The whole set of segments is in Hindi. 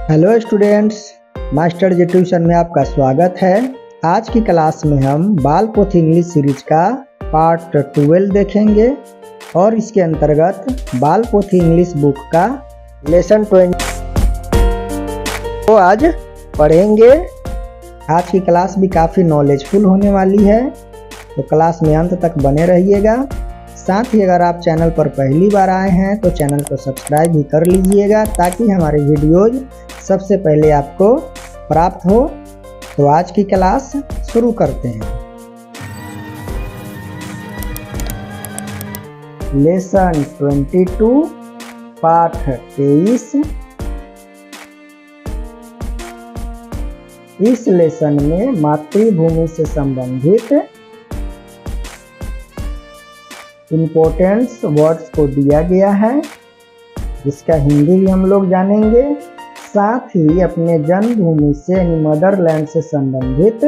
हेलो स्टूडेंट्स, मास्टर जी ट्यूशन में आपका स्वागत है। आज की क्लास में हम बाल पोथी इंग्लिश सीरीज का पार्ट 12 देखेंगे और इसके अंतर्गत बाल पोथी इंग्लिश बुक का लेसन 20 को आज पढ़ेंगे। आज की क्लास भी काफ़ी नॉलेजफुल होने वाली है, तो क्लास में अंत तक बने रहिएगा। साथ ही अगर आप चैनल पर पहली बार आए हैं तो चैनल को सब्सक्राइब भी कर लीजिएगा ताकि हमारे वीडियोज सबसे पहले आपको प्राप्त हो। तो आज की क्लास शुरू करते हैं। लेसन 22 पाठ 23। इस लेसन में मातृभूमि से संबंधित इम्पोर्टेंस वर्ड्स को दिया गया है, जिसका हिंदी भी हम लोग जानेंगे। साथ ही अपने जन्मभूमि से यानी मदरलैंड से संबंधित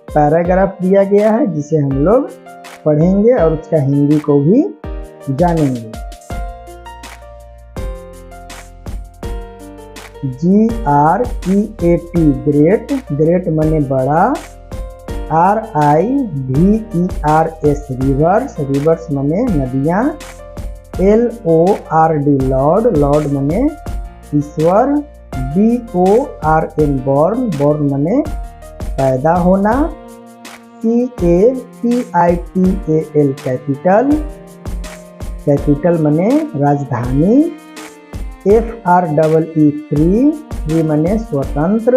पैराग्राफ दिया गया है, जिसे हम लोग पढ़ेंगे और उसका हिंदी को भी जानेंगे। GREAT ग्रेट, ग्रेट माने बड़ा। RIVERS रिवर्स, रिवर्स माने नदियाँ। LORD लॉर्ड, लॉर्ड माने ईश्वर। BORN बॉर्न, बॉर्न माने पैदा होना। CAPITAL कैपिटल, कैपिटल माने राजधानी। FREE फ्री, फ्री माने स्वतंत्र।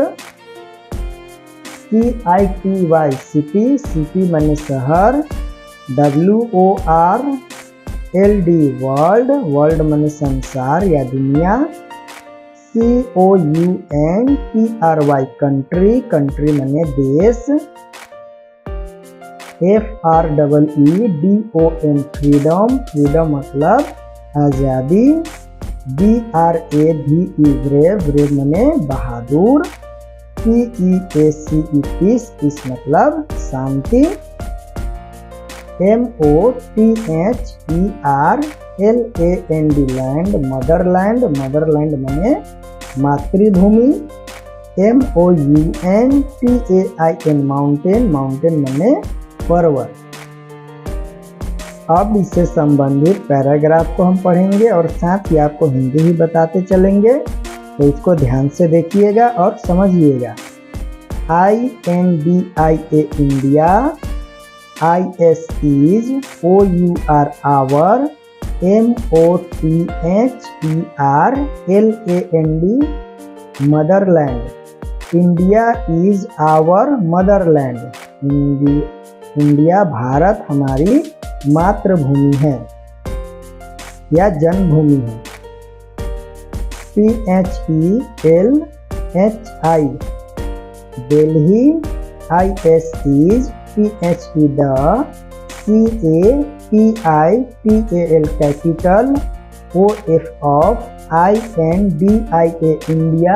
CITY सिटी, सिटी माने शहर। WORLD वर्ल्ड, वर्ल्ड माने संसार या दुनिया। COUNTRY कंट्री, कंट्री माने देश। FREEDOM फ्रीडम, फ्रीडम मतलब आज़ादी। BRAVE ब्रेव, ब्रेव माने बहादुर। PEACE पीस, पीस मतलब शांति। MOTHERLAND लैंड, मदरलैंड, मदरलैंड माने मातृभूमि। MOUNTAIN माउंटेन, माउंटेन माने पर्वत। अब इससे संबंधित पैराग्राफ को हम पढ़ेंगे और साथ ही आपको हिंदी भी बताते चलेंगे, तो इसको ध्यान से देखिएगा और समझिएगा। INDIA India. IS is OUR our। MOTHERLAND motherland। India is our motherland। India Bharat हमारी मातृभूमि है या जन्मभूमि है। PHELHI Delhi. IS is PHE the। CAPITAL capital। OF of INDIA India।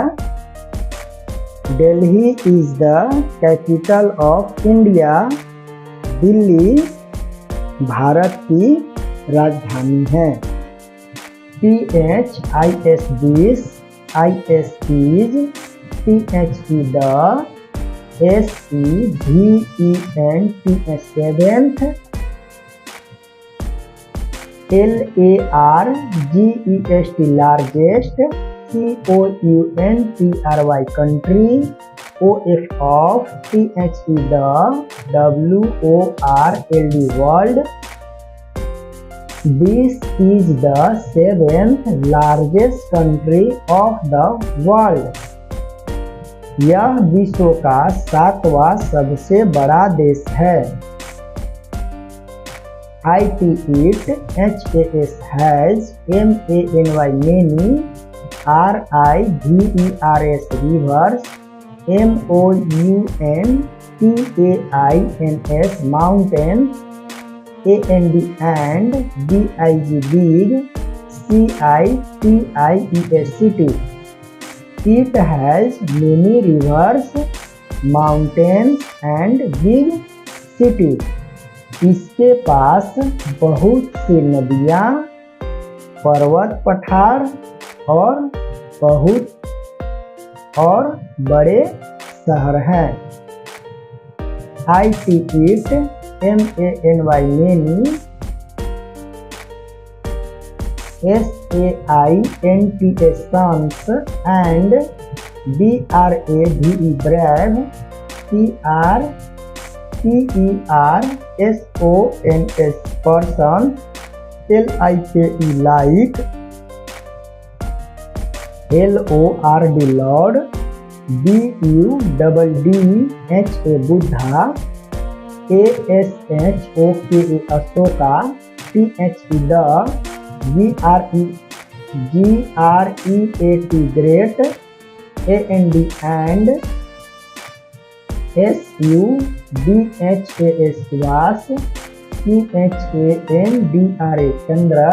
Delhi is the capital of India। Delhi Bharat की राजधानी है। PHIS this। IS is PHE the। SEVENT seventh। LARGEST largest। COUNTRY country। OF of PHE the। WORLD world। This is the 7th largest country of the world। यह विश्व का 7वां सबसे बड़ा देश है। IT it। HAS has। MANY many। RIVERS rivers। MOUNTAINS mountains। AND and BIG big। CITIES city। It has many rivers, mountains and big cities। इसके पास बहुत सी नदियाँ, पर्वत पठार और बहुत और बड़े शहर हैं। IT it, MANY many, SAINTA sons, and BRAVE brave, PERSONS persons, LIKE like, LORD Lord, BUDDHA Buddha, ASHOKA Ashoka, THE dog, GREAT great, AND and, SUBHAS Subhas, CHANDRA Chandra,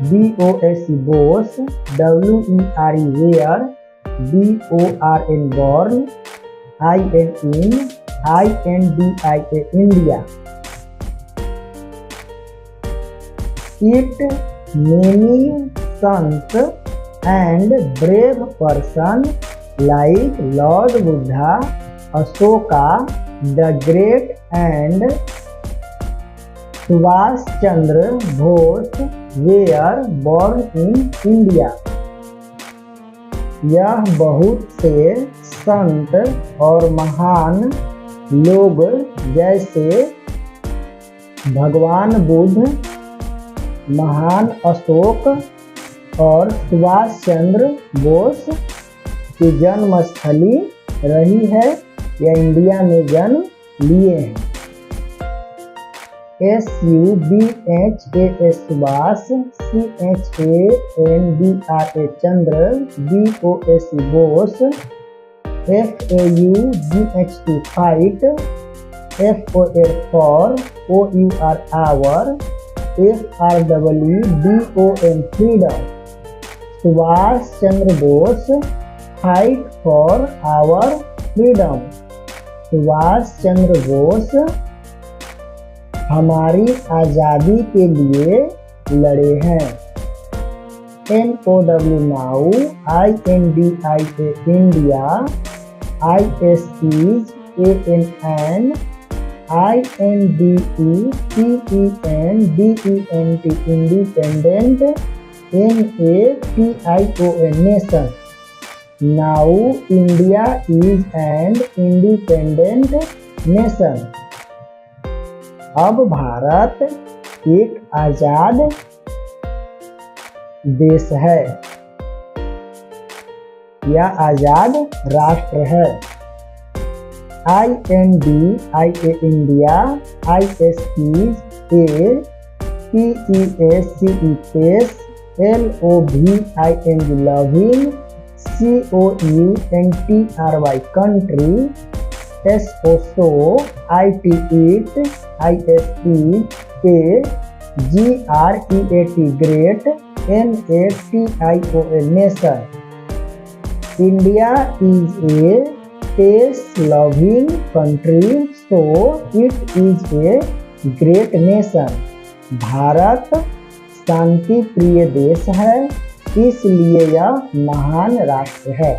BOS Bose, WERE where, BORN born, IN in, INDIA India. It many sons and brave person like Lord Buddha, Ashoka the Great and Subhash Chandra Bose were born in India. यह बहुत से संत और महान लोग जैसे भगवान बुद्ध, महान अशोक और सुभाष चंद्र बोस की जन्मस्थली रही है या इंडिया में जन्म लिए हैं। SUBHAS Subhas, CHANDRA Chandra, BOS Bose, FAUGHT fight, FOR for, OUR our, FRWDOM freedom. Subhas Chandra Bose fight for our freedom. Subhas Chandra Bose हमारी आज़ादी के लिए लड़े हैं। NOW now, INDIA India, IS is ANN, INDEPENDENT independent, NATION nation. Now India is an independent nation. अब भारत एक आजाद देश है या आजाद राष्ट्र है। INDIA India, IS is a, PEACE peace, LOVING loving, COUNTRY country, SO so, IT it, IS is a, GREAT great, NATION nation. India is a peace-loving country, so it is a great nation. Bharat शांति प्रिय देश है, इसलिए यह महान राष्ट्र है।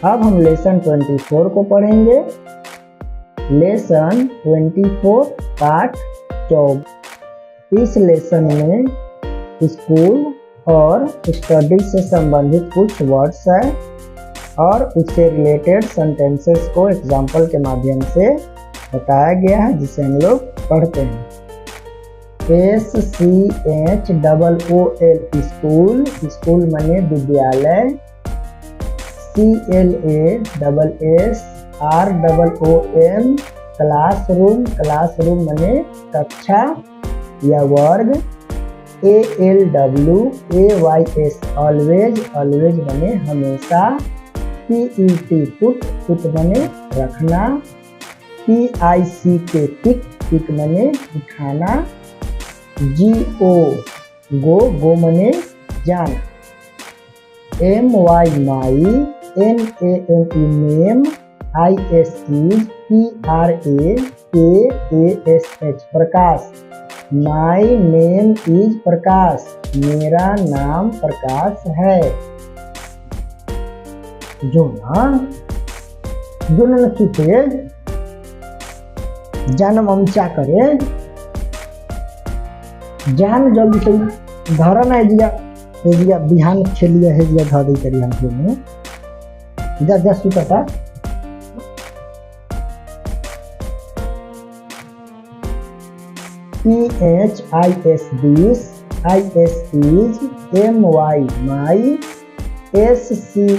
अब हम लेसन 24 को पढ़ेंगे। Lesson 24 part 24। इस लेसन में स्कूल और स्टडी से संबंधित कुछ वर्ड्स हैं और उससे रिलेटेड सेंटेंसेस को एग्जाम्पल के माध्यम से बताया गया है, जिसे हम लोग पढ़ते हैं। SCHOOL स्कूल, स्कूल माने विद्यालय। CLASSROOM क्लासरूम, क्लासरूम माने कक्षा या वर्ग। ALWAYS ऑलवेज, ऑलवेज माने हमेशा। PET पुट, पुट माने रखना। PICK पिक, पिक माने उठाना। GO गो, गो माने जाना। MY my, NAME name. IS PRAKASH Prakash. My name is Prakash, मेरा नाम प्रकाश है। जो न छूटे जानम अमचा करे जान जल्दी से धरन हेजिया बिहान खेलिया हेजिया ध दे करी हम में जा जा सुतता PHIS this IS is MY my SCHOOL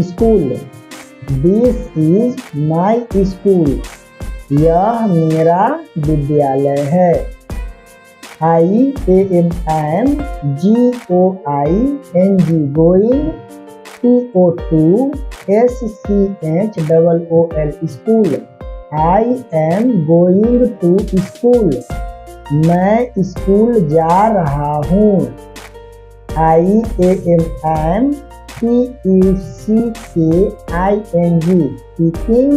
school This is my school यह मेरा विद्यालय है IAMGOING going TO2 SCHOOL school I am going to school मैं स्कूल जा रहा हूँ IAMPUCKING picking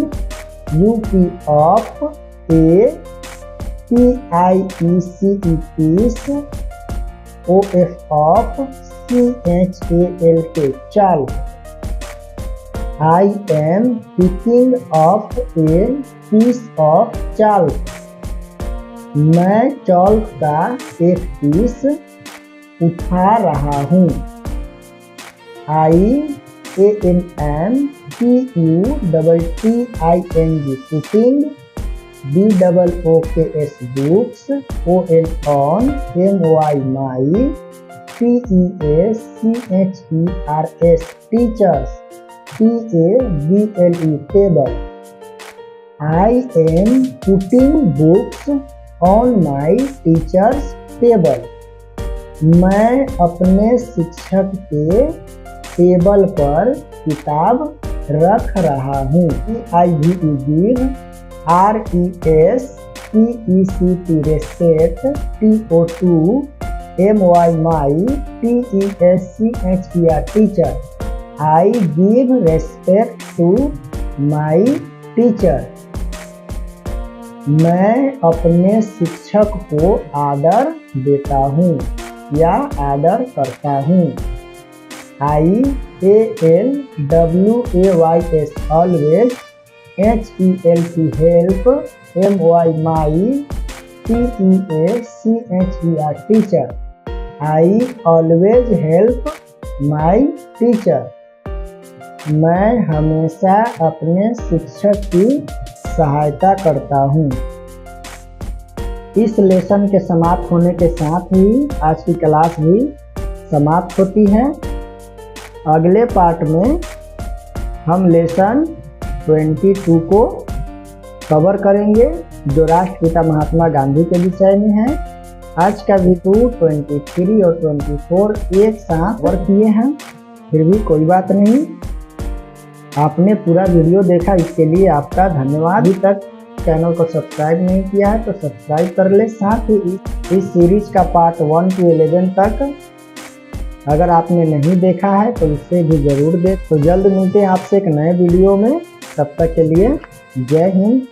UP of a PIECE peace OF of CHALK chal I am picking up a piece of chalk मैं चॉल्क का एक पीस उठा रहा हूँ IAMPUTTING putting BOOKS books ON MY my TEACHERS teachers TABLE table I am putting books on my teacher's table मैं अपने शिक्षक के टेबल पर किताब रख रहा हूँ IVE give RESPECT respect TO2 MY my TESCHER teacher I give respect to my teacher मैं अपने शिक्षक को आदर देता हूँ या आदर करता हूँ IALWAYS always HELP help MY my TEACHER teacher I always help my teacher मैं हमेशा अपने शिक्षक की सहायता करता हूँ। इस लेसन के समाप्त होने के साथ ही आज की क्लास भी समाप्त होती है। अगले पार्ट में हम लेसन 22 को कवर करेंगे जो राष्ट्रपिता महात्मा गांधी के विषय में है। आज का वीडियो 23 और 24 एक साथ कवर किए हैं, फिर भी कोई बात नहीं, आपने पूरा वीडियो देखा, इसके लिए आपका धन्यवाद। अभी तक चैनल को सब्सक्राइब नहीं किया है तो सब्सक्राइब कर ले। साथ ही इस सीरीज का पार्ट 1 to 11 तक अगर आपने नहीं देखा है तो इसे भी जरूर देख। तो जल्द मिलते हैं आपसे एक नए वीडियो में, तब तक के लिए जय हिंद।